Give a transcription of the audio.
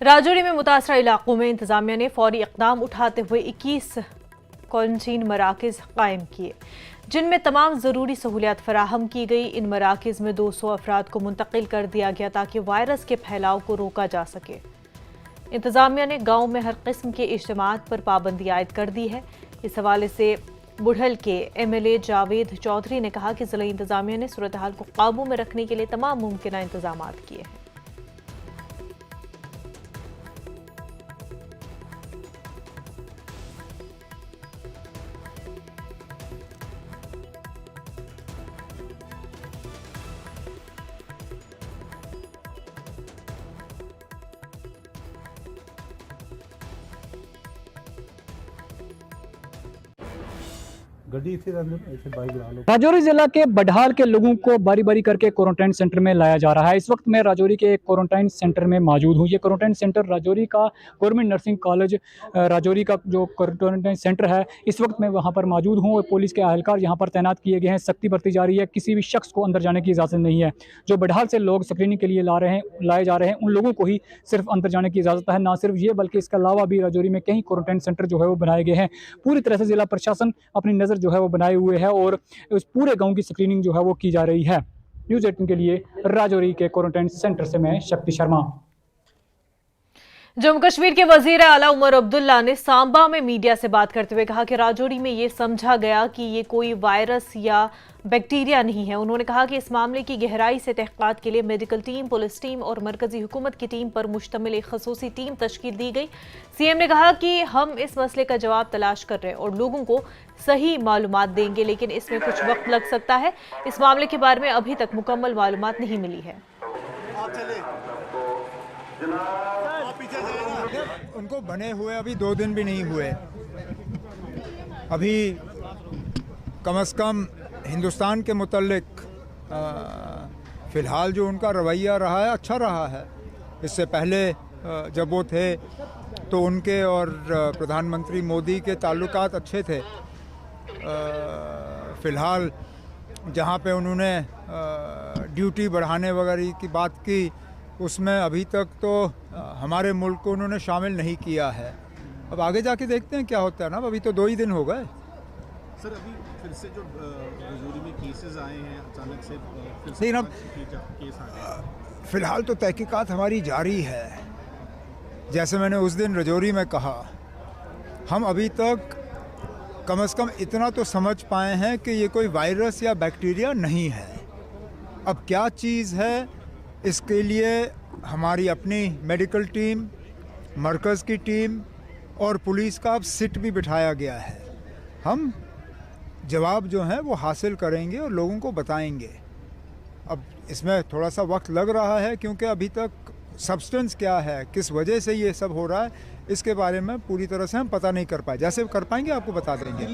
राजौरी में मुतासरा इलाकों में इंतजामिया ने फौरी इकदाम उठाते हुए 21 क्वारंटीन मराकज कायम किए, जिनमें तमाम ज़रूरी सहूलियात फराहम की गई। इन मराकज में 200 अफराद को मुंतकिल कर दिया गया ताकि वायरस के फैलाव को रोका जा सके। इंतजामिया ने गाँव में हर किस्म के इज्तिमात पर पाबंदी आयद कर दी है। इस हवाले से बुढ़ल के MLA जावेद चौधरी ने कहा कि जिला इंतजामिया ने सूरत हाल को काबू में रखने के लिए तमाम मुमकिन इंतजाम किए हैं। राजौरी जिला के बडहाल के लोगों को बारी बारी करके क्वारंटाइन सेंटर में लाया जा रहा है। इस वक्त मैं राजौरी के एक क्वारंटाइन सेंटर में मौजूद हूँ। ये क्वारंटाइन सेंटर राजौरी का गवर्नमेंट नर्सिंग कॉलेज राजौरी का जो क्वारंटाइन सेंटर है, इस वक्त मैं वहाँ पर मौजूद हूँ और पुलिस के अहलकार यहाँ पर तैनात किए गए हैं। सख्ती बरती जा रही है, किसी भी शख्स को अंदर जाने की इजाज़त नहीं है। जो बडहाल से लोग स्क्रीनिंग के लिए लाए जा रहे हैं, उन लोगों को ही सिर्फ अंदर जाने की इजाज़त है। ना सिर्फ ये बल्कि इसके अलावा भी राजौरी में कई क्वारंटाइन सेंटर जो है वो बनाए गए हैं। पूरी तरह से जिला प्रशासन अपनी नज़र जो है वो बनाए हुए है और उस पूरे गांव की स्क्रीनिंग जो है वो की जा रही है। न्यूज़ 18 के लिए राजौरी के क्वारंटाइन सेंटर से मैं शक्ति शर्मा। जम्मू कश्मीर के वजीर आला उमर अब्दुल्ला ने सांबा में मीडिया से बात करते हुए कहा कि राजौरी में ये समझा गया कि ये कोई वायरस या बैक्टीरिया नहीं है। उन्होंने कहा कि इस मामले की गहराई से तहक़ीक़ात के लिए मेडिकल टीम, पुलिस टीम और मरकजी हुकूमत की टीम पर मुश्तमिल एक खसूसी टीम तश्कील दी गई। CM ने कहा कि हम इस मसले का जवाब तलाश कर रहे हैं और लोगों को सही मालूमात देंगे, लेकिन इसमें कुछ वक्त लग सकता है। इस मामले के बारे में अभी तक मुकम्मल मालूमात नहीं मिली है। उनको बने हुए अभी 2 दिन भी नहीं हुए। अभी कम से कम हिंदुस्तान के मुतल्लिक फ़िलहाल जो उनका रवैया रहा है अच्छा रहा है। इससे पहले जब वो थे तो उनके और प्रधानमंत्री मोदी के ताल्लुकात अच्छे थे। फ़िलहाल जहाँ पे उन्होंने ड्यूटी बढ़ाने वगैरह की बात की, उसमें अभी तक तो हमारे मुल्क को उन्होंने शामिल नहीं किया है। अब आगे जाके देखते हैं क्या होता है ना। अभी तो 2 ही दिन हो गए। सर, अभी फिर से जो राजौरी में केसेस आए हैं अचानक से, फिर से केस आ गए। फ़िलहाल तो तहकीकात हमारी जारी है। जैसे मैंने उस दिन राजौरी में कहा, हम अभी तक कम से कम इतना तो समझ पाए हैं कि ये कोई वायरस या बैक्टीरिया नहीं है। अब क्या चीज़ है, इसके लिए हमारी अपनी मेडिकल टीम, मरकज़ की टीम और पुलिस का अब सिट भी बिठाया गया है। हम जवाब जो हैं वो हासिल करेंगे और लोगों को बताएंगे। अब इसमें थोड़ा सा वक्त लग रहा है क्योंकि अभी तक सब्सटेंस क्या है, किस वजह से ये सब हो रहा है, इसके बारे में पूरी तरह से हम पता नहीं कर पाए। जैसे कर पाएंगे आपको बता देंगे।